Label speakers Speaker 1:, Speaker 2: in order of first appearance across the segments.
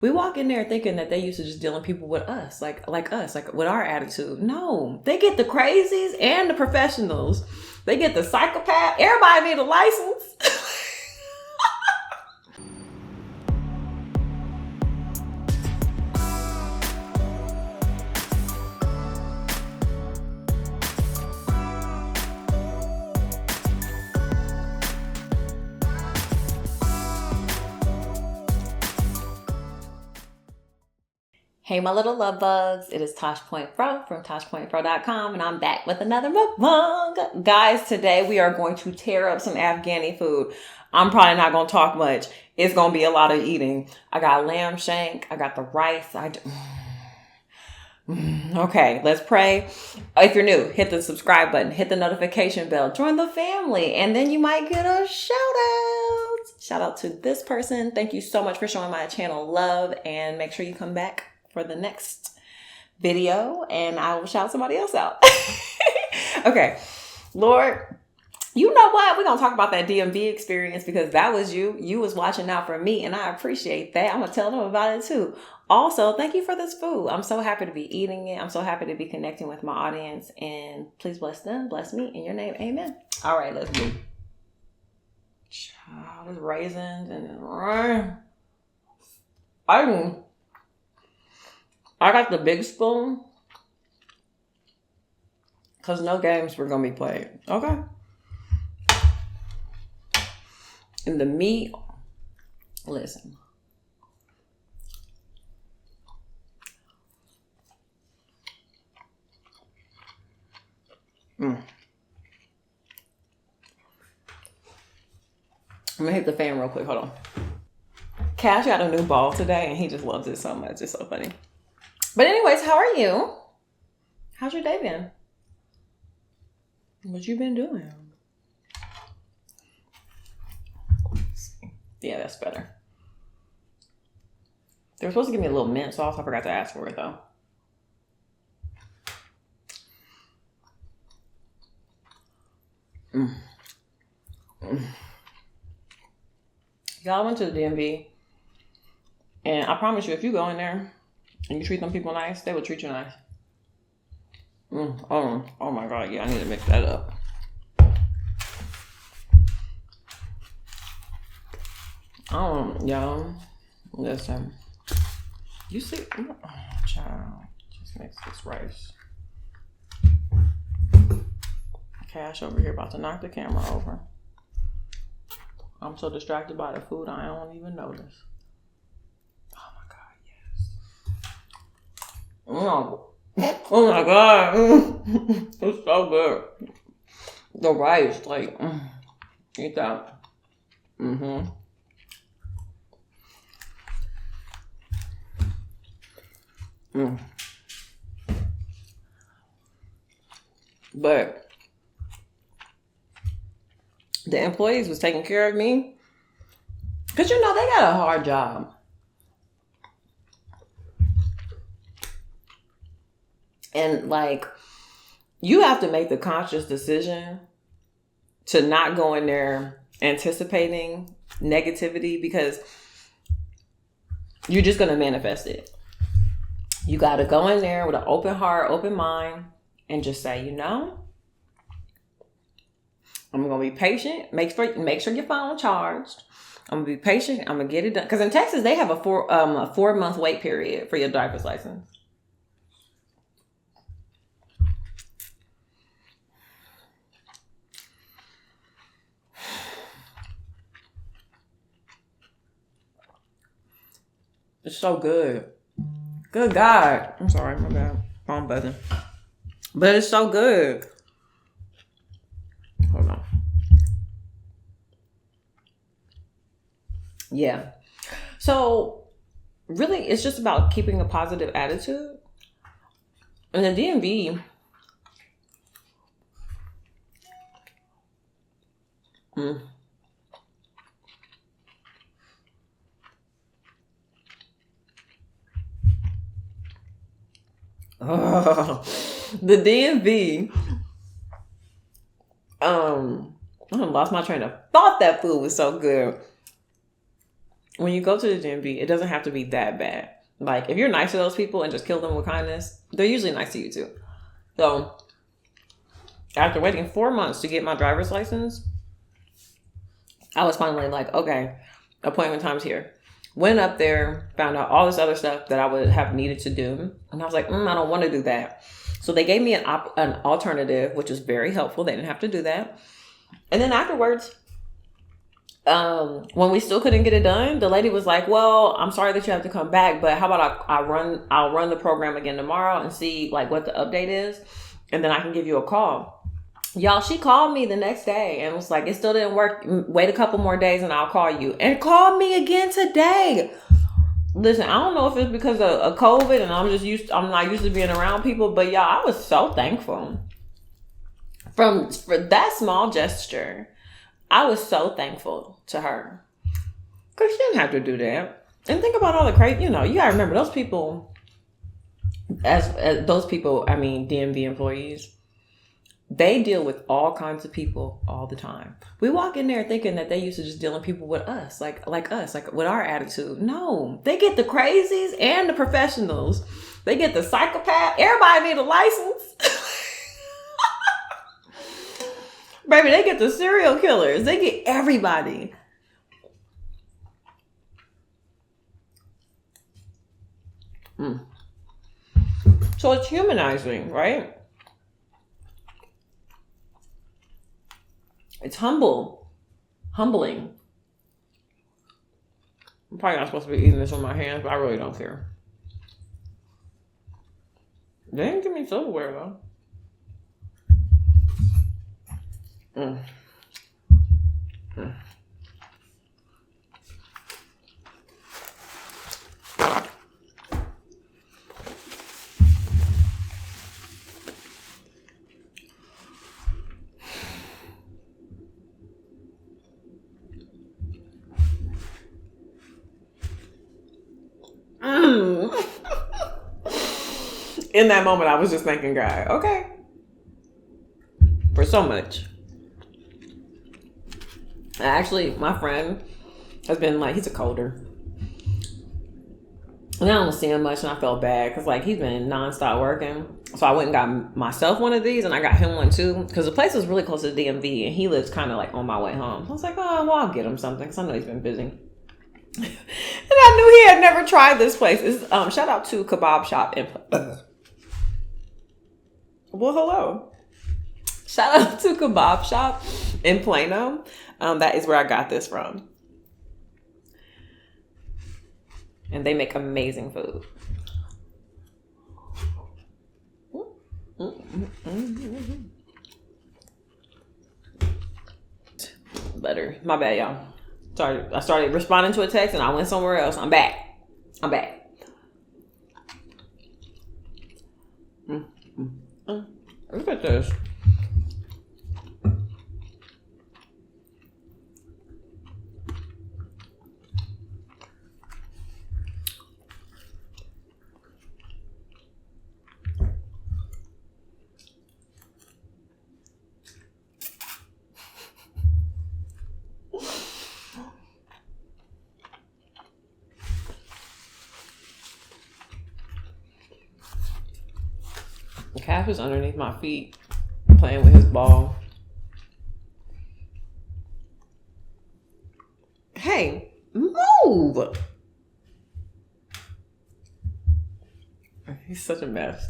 Speaker 1: We walk in there thinking that they used to just dealing people with us, like us, like with our attitude. No, they get the crazies and the professionals. They get the psychopath. Everybody need a license. Hey, my little love bugs. It is ToshPointFro from ToshPointFro.com, and I'm back with another mukbang. Guys, today we are going to tear up some Afghani food. I'm probably not going to talk much. It's going to be a lot of eating. I got lamb shank. I got the rice. Okay, let's pray. If you're new, hit the subscribe button, hit the notification bell, join the family, and then you might get a shout out. Shout out to this person. Thank you so much for showing my channel love, and make sure you come back for the next video and I will shout somebody else out. Okay, Lord, you know what? We're going to talk about that DMV experience because that was you. You was watching out for me and I appreciate that. I'm going to tell them about it too. Also, thank you for this food. I'm so happy to be eating it. I'm so happy to be connecting with my audience, and please bless them, bless me in your name. Amen. All right, let's go. Child, there's raisins and I got the big spoon because no games were going to be played. Okay. And the meat, listen. I'm going to hit the fan real quick. Hold on. Cash got a new ball today and he just loves it so much. It's so funny. But anyways, how are you? How's your day been? What you been doing? Yeah, that's better. They were supposed to give me a little mint sauce. I forgot to ask for it though. Y'all went to the DMV. And I promise you, if you go in there and you treat them people nice, they will treat you nice. Oh my God, yeah, I need to mix that up. Y'all, listen. You see, oh, child, just mix this rice. Cash over here about to knock the camera over. I'm so distracted by the food, I don't even notice. Oh my God. It's so good. The rice, like, eat that. But the employees was taking care of me. Because, you know, they got a hard job. And like, you have to make the conscious decision to not go in there anticipating negativity because you're just going to manifest it. You got to go in there with an open heart, open mind, and just say, you know, I'm going to be patient. Make sure your phone charged. I'm going to be patient. I'm going to get it done. Because in Texas, they have a 4-month wait period for your driver's license. It's so good. Good God. I'm sorry, my bad. Phone buzzing. But it's so good. Hold on. Yeah. So, really, it's just about keeping a positive attitude. And the DMV, the DMV, I lost my train of thought. That food was so good. when you go to the DMV, it doesn't have to be that bad. Like, if you're nice to those people and just kill them with kindness, they're usually nice to you too. So, after waiting 4 months to get my driver's license, I was finally like, okay, appointment time's here. Went up there, found out all this other stuff that I would have needed to do. And I was like, I don't want to do that. So they gave me an alternative, which was very helpful. They didn't have to do that. And then afterwards, when we still couldn't get it done, the lady was like, well, I'm sorry that you have to come back, but how about I'll run the program again tomorrow and see like what the update is. And then I can give you a call. Y'all, she called me the next day and was like, it still didn't work. Wait a couple more days and I'll call you. And called me again today. Listen, I don't know if it's because of COVID and I'm not used to being around people, but y'all, I was so thankful for that small gesture. I was so thankful to her because she didn't have to do that. And think about all the crazy, you gotta remember those people, as those people, I mean, DMV employees, they deal with all kinds of people all the time. We walk in there thinking that they used to just dealing people with us, like us, like with our attitude. No, they get the crazies and the professionals. They get the psychopath. Everybody need a license. Baby, they get the serial killers. They get everybody. So it's humanizing, right? It's humbling. I'm probably not supposed to be eating this with my hands, but I really don't care. They didn't give me silverware though. In that moment, I was just thanking God, okay, for so much. Actually, my friend has been like, he's a coder. And I don't see him much and I felt bad because like he's been nonstop working. So I went and got myself one of these and I got him one too because the place was really close to the DMV and he lives kind of like on my way home. I was like, oh, well, I'll get him something because I know he's been busy. And I knew he had never tried this place. It's, shout out to Kebab Shop in well, hello. Shout out to Kebab Shop in Plano. That is where I got this from. And they make amazing food. Better. My bad, y'all. I started responding to a text and I went somewhere else. I'm back. Look at this. The calf is underneath my feet, playing with his ball. Hey, move! He's such a mess.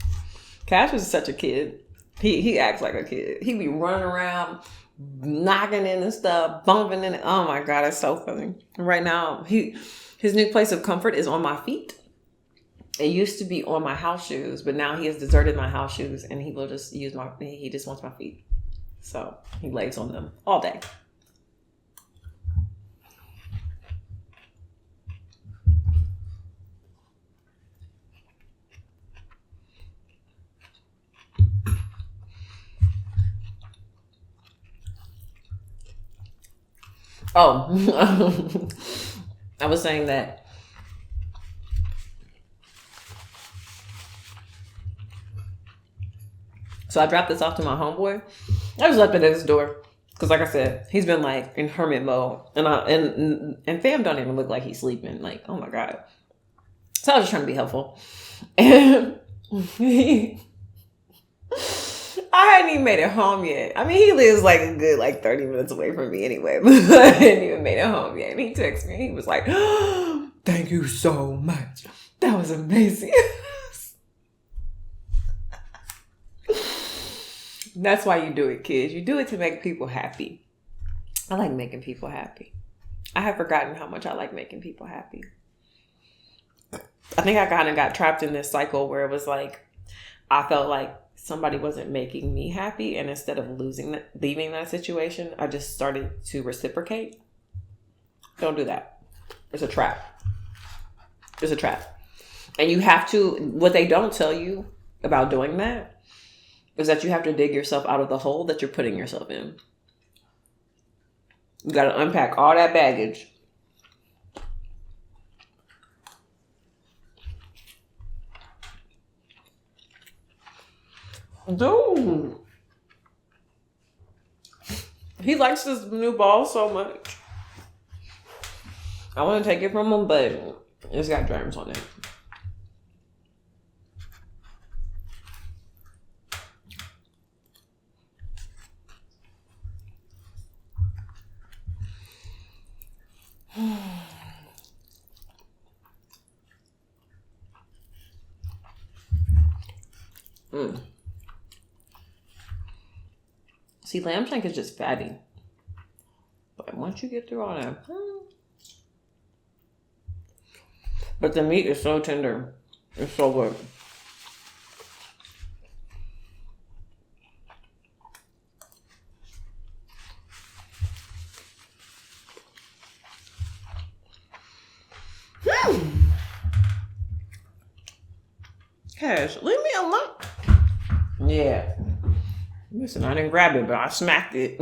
Speaker 1: Cash is such a kid. He acts like a kid. He be running around, knocking into stuff, bumping in it. Oh my God, it's so funny. Right now, his new place of comfort is on my feet. It used to be on my house shoes, but now he has deserted my house shoes and he will just use he just wants my feet. So he lays on them all day. Oh, I was saying that so I dropped this off to my homeboy. I just left it at his door Because like I said, he's been like in hermit mode. And fam don't even look like he's sleeping. Like, oh my God. So I was just trying to be helpful. And I hadn't even made it home yet. I mean, he lives like a good like 30 minutes away from me anyway. But I hadn't even made it home yet. And he texted me. He was like, oh, thank you so much. That was amazing. That's why you do it, kids. You do it to make people happy. I like making people happy. I have forgotten how much I like making people happy. I think I kind of got trapped in this cycle where it was like, I felt like somebody wasn't making me happy. And instead of leaving that situation, I just started to reciprocate. Don't do that. It's a trap. It's a trap. And you have to, what they don't tell you about doing that is that you have to dig yourself out of the hole that you're putting yourself in. You got to unpack all that baggage. Dude. He likes this new ball so much. I want to take it from him, but it's got germs on it. See, lamb shank is just fatty. But once you get through all that, but the meat is so tender. It's so good. Cash, leave me alone. Yeah. Listen, I didn't grab it, but I smacked it.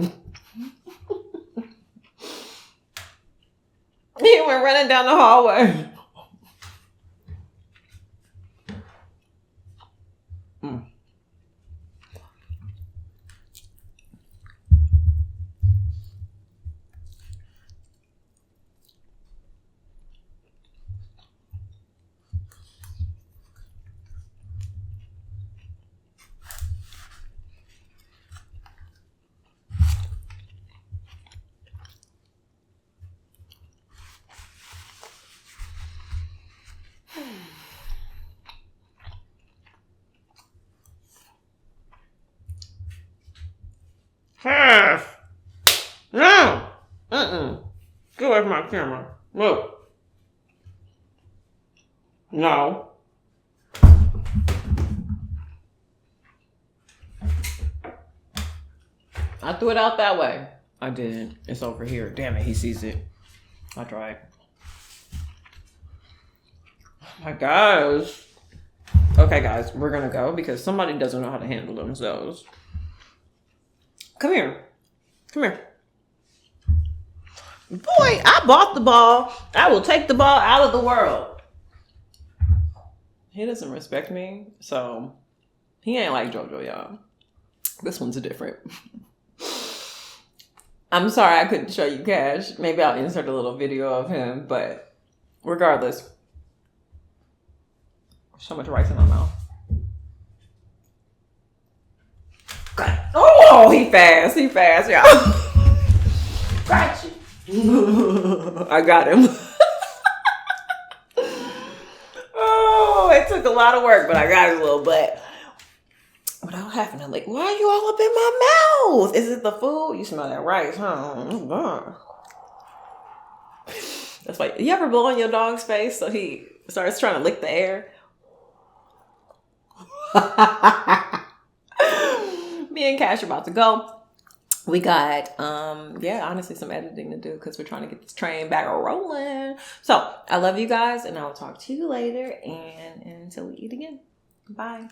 Speaker 1: He went running down the hallway. Half. No. Get away from my camera. Look. No. I threw it out that way. I didn't. It's over here. Damn it, he sees it. I tried. Oh my gosh. Okay, guys, we're gonna go because somebody doesn't know how to handle themselves. Come here. Come here. Boy, I bought the ball. I will take the ball out of the world. He doesn't respect me, so he ain't like JoJo, y'all. This one's different. I'm sorry I couldn't show you Cash. Maybe I'll insert a little video of him, but regardless. So much rice in my mouth. Oh, he fast, y'all. Got you. I got him. Oh, it took a lot of work, but I got his little butt. Without having to, like, why are you all up in my mouth? Is it the food? You smell that rice, huh? Oh, God. That's why. You ever blow on your dog's face so he starts trying to lick the air? Me and Cash are about to go. We got, honestly, some editing to do because we're trying to get this train back rolling. So I love you guys, and I will talk to you later. And until we eat again, bye.